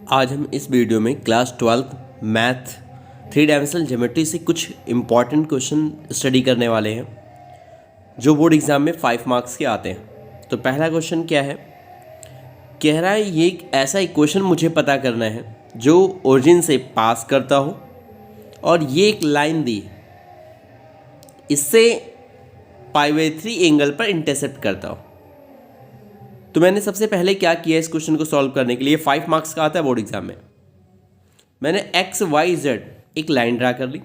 आज हम इस वीडियो में क्लास 12 मैथ 3 डायमेंशनल ज्योमेट्री से कुछ इम्पॉर्टेंट क्वेश्चन स्टडी करने वाले हैं जो बोर्ड एग्ज़ाम में 5 मार्क्स के आते हैं। तो पहला क्वेश्चन क्या है, कह रहा है ये एक ऐसा इक्वेशन मुझे पता करना है जो ओरिजिन से पास करता हो और ये एक लाइन दी है, इससे π/3 एंगल पर इंटरसेप्ट करता हो। तो मैंने सबसे पहले क्या किया इस क्वेश्चन को सॉल्व करने के लिए, 5 मार्क्स का आता है बोर्ड एग्जाम में। मैंने XYZ एक लाइन ड्रा कर ली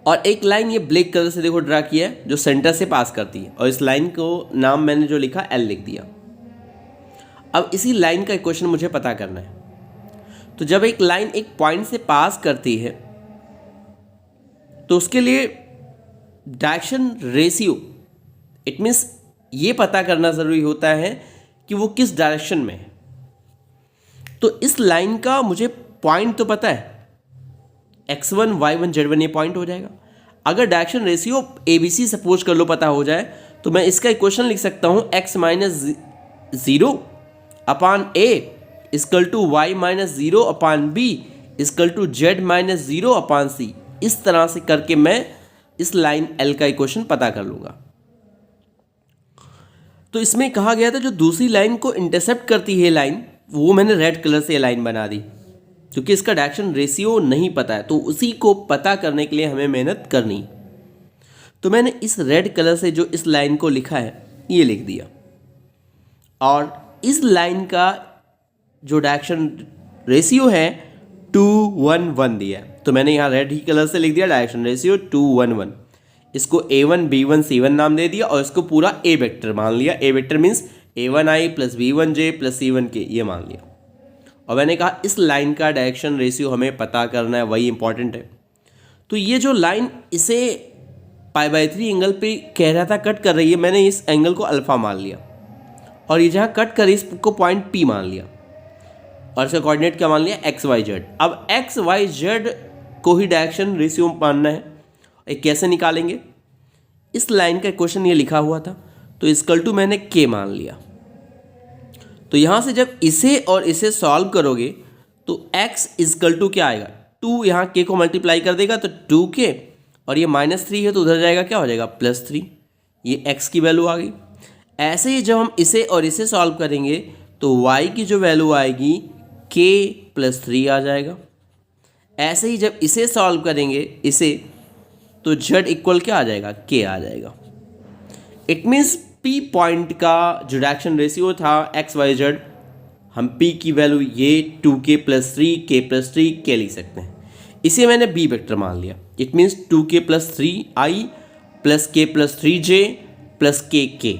और एक लाइन ये ब्लैक कलर से देखो ड्रा किया है जो सेंटर से पास करती है, और इस लाइन को नाम मैंने जो लिखा L लिख दिया। अब इसी लाइन का इक्वेशन मुझे पता करना है। तो जब एक लाइन एक पॉइंट से पास करती है तो उसके लिए डायरेक्शन रेशियो, इट मीन्स ये पता करना ज़रूरी होता है कि वो किस डायरेक्शन में है। तो इस लाइन का मुझे पॉइंट तो पता है, x1 y1 z1 ये पॉइंट हो जाएगा। अगर डायरेक्शन रेशियो ABC सपोज कर लो पता हो जाए तो मैं इसका इक्वेशन लिख सकता हूँ x - 0 upon a equal to y - 0 upon b equal to z - 0 upon c। इस तरह से करके मैं इस लाइन L का इक्वेशन पता कर लूँगा। तो इसमें कहा गया था जो दूसरी लाइन को इंटरसेप्ट करती है लाइन, वो मैंने रेड कलर से लाइन बना दी क्योंकि इसका डायरेक्शन रेशियो नहीं पता है, तो उसी को पता करने के लिए हमें मेहनत करनी। तो मैंने इस रेड कलर से जो इस लाइन को लिखा है ये लिख दिया, और इस लाइन का जो डायरेक्शन रेशियो है 2:1:1 दिया है। तो मैंने यहाँ रेड ही कलर से लिख दिया डायरेक्शन रेशियो 2:1:1। इसको A1 B1 C1 नाम दे दिया और इसको पूरा A वेक्टर मान लिया। A vector means A1I plus B1J plus C1K ये मान लिया। और मैंने कहा इस लाइन का डायरेक्शन रेशियो हमें पता करना है, वही इंपॉर्टेंट है। तो ये जो लाइन इसे π/3 एंगल पे कह रहा था कट कर रही है, मैंने इस एंगल को अल्फ़ा मान लिया और ये जहाँ कट कर रही है इसको पॉइंट P मान लिया और इसका कोऑर्डिनेट क्या मान लिया XYZ। अब XYZ को ही डायरेक्शन रेशियो मानना है। ये कैसे निकालेंगे, इस लाइन का इक्वेशन ये लिखा हुआ था तो इक्वल टू मैंने K मान लिया। तो यहाँ से जब इसे और इसे सॉल्व करोगे तो x इक्वल टू क्या आएगा, 2 यहाँ K को मल्टीप्लाई कर देगा तो 2K, और ये -3 है तो उधर जाएगा क्या हो जाएगा +3, ये x की वैल्यू आ गई। ऐसे ही जब हम इसे और इसे सॉल्व करेंगे तो y की जो वैल्यू आएगी K + 3 आ जाएगा। ऐसे ही जब इसे सॉल्व करेंगे इसे तो z इक्वल क्या आ जाएगा, K आ जाएगा। इट मीन्स P पॉइंट का जो डायरेक्शन रेशियो था XYZ, हम P की वैल्यू ये 2K + 3 K + 3 K लिख सकते हैं। इसे मैंने B वेक्टर मान लिया। It means 2K + 3I plus K + 3J plus KK।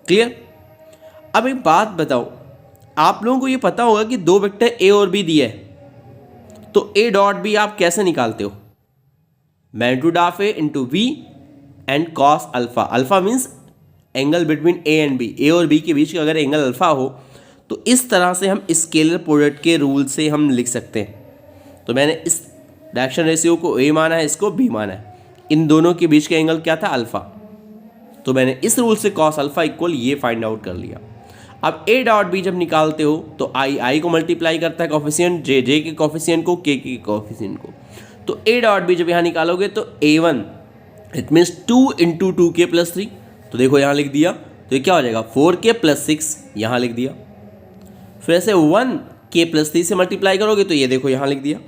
Clear. अब एक बात बताओ, आप लोगों को ये पता होगा कि दो वेक्टर A और B दिए हैं, तो A डॉट B आप कैसे निकालते हो, magnitude of A into B and cos alpha. Alpha means angle between A and B, A और B के बीच का अगर एंगल अल्फा हो तो इस तरह से हम स्केलर प्रोडक्ट के रूल से हम लिख सकते हैं। तो मैंने इस डायरेक्शन रेशियो को A माना है, इसको B माना है, इन दोनों के बीच का एंगल क्या था, अल्फा। तो मैंने इस रूल से कॉस अल्फा इक्वल ये फाइंड आउट कर लिया। अब A डॉट B जब निकालते हो तो I को मल्टीप्लाई करता है कॉफिशिएंट, J के कॉफिशिएंट को, K के कॉफिशिएंट को। तो A डॉट B जब यहाँ निकालोगे तो A1 इट मीन्स 2 × 2K + 3, तो देखो यहाँ लिख दिया, तो ये क्या हो जाएगा 4K + 6 यहाँ लिख दिया। फिर ऐसे 1K + 3 से मल्टीप्लाई करोगे तो ये देखो यहाँ लिख दिया,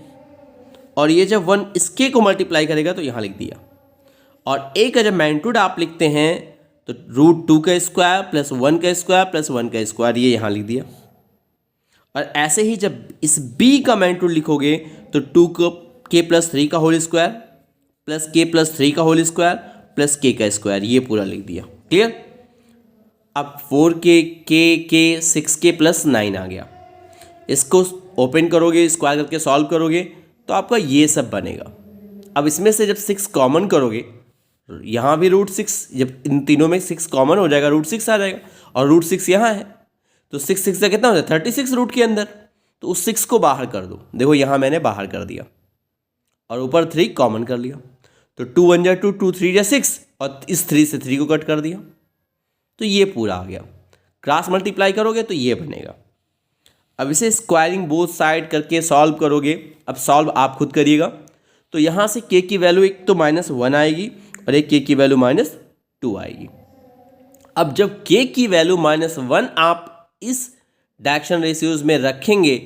और ये जब 1 इसके को मल्टीप्लाई करेगा तो यहाँ लिख दिया। और A का जब मैग्नीट्यूड आप लिखते हैं तो √2 का स्क्वायर प्लस 1 का स्क्वायर प्लस 1 का स्क्वायर, ये यहाँ लिख दिया। और ऐसे ही जब इस B का मैग्नीट्यूड लिखोगे तो 2K + 3 का होल स्क्वायर प्लस K + 3 का होल स्क्वायर प्लस K का स्क्वायर, ये पूरा लिख दिया। क्लियर। अब 4K K 6K + 9 आ गया। इसको ओपन करोगे, स्क्वायर करके सॉल्व करोगे तो आपका ये सब बनेगा। अब इसमें से जब 6 कॉमन करोगे, यहाँ भी √6, जब इन तीनों में 6 कॉमन हो जाएगा √6 आ जाएगा, और √6 यहाँ है तो 6 6 का कितना हो जाए 36 रूट के अंदर, तो उस 6 को बाहर कर दो। देखो यहाँ मैंने बाहर कर दिया और ऊपर 3 कॉमन कर लिया, तो 2 1 जा 2 2 3 जा 6, और इस 3 से 3 को कट कर दिया तो ये पूरा आ गया। क्रॉस मल्टीप्लाई करोगे तो ये बनेगा। अब इसे स्क्वायरिंग बोथ साइड करके सॉल्व करोगे। अब सॉल्व आप खुद करिएगा। तो यहाँ से k की वैल्यू एक तो -1 आएगी और एक k की वैल्यू -2 आएगी। अब जब k की वैल्यू -1 आप इस डायरेक्शन रेशियोज में रखेंगे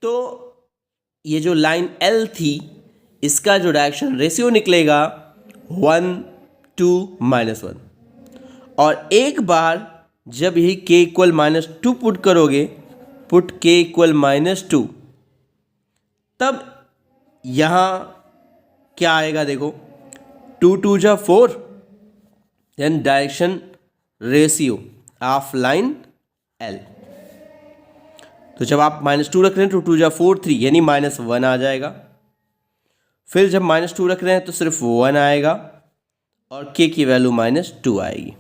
तो ये जो लाइन L थी इसका जो डायरेक्शन रेशियो निकलेगा 1 2 -1। और एक बार जब यही k इक्वल -2 पुट करोगे, पुट k इक्वल -2, तब यहाँ क्या आएगा देखो, 2 2 जा 4, then direction ratio of line L। तो जब आप -2 रख रहे हैं तो 2 जा 4 3 यानी -1 आ जाएगा। फिर जब -2 रख रहे हैं तो सिर्फ 1 आएगा और k की वैल्यू -2 आएगी।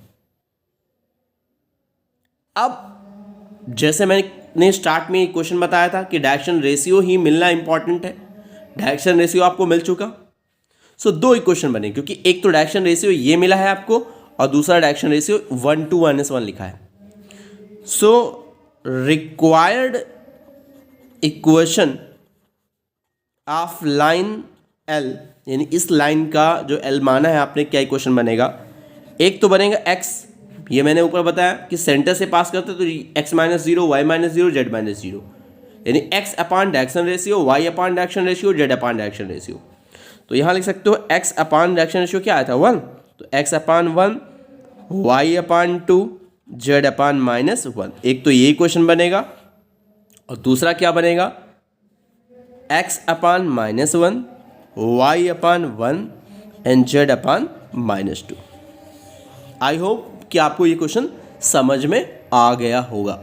अब जैसे मैंने स्टार्ट में क्वेश्चन बताया था कि डायरेक्शन रेशियो ही मिलना इंपॉर्टेंट है, डायरेक्शन रेशियो आपको मिल चुका। सो दो इक्वेशन बने, क्योंकि एक तो डायरेक्शन रेशियो ये मिला है आपको और दूसरा डायरेक्शन रेशियो 1 to -1 लिखा है। So required equation of line L, यानी इस लाइन का जो L माना है आपने, क्या इक्वेशन बनेगा? एक तो बनेगा x, ये मैंने ऊपर बताया कि सेंटर से पास करते तो x -0 y -0 z -0, यानी x अपान डायरेक्शन रेशियो, y अपान डायरेक्शन रेशियो, z अपान डायरेक्शन रेशियो। तो यहाँ लिख सकते हो x अपान डायरेक्शन रेशियो क्या आया था 1, तो x अपान 1, y अपान 2, z अपान -1। एक तो ये इक्वेशन बनेगा और दूसरा क्या बनेगा, x upon -1, y upon 1 and z upon -2। I hope कि आपको ये क्वेश्चन समझ में आ गया होगा।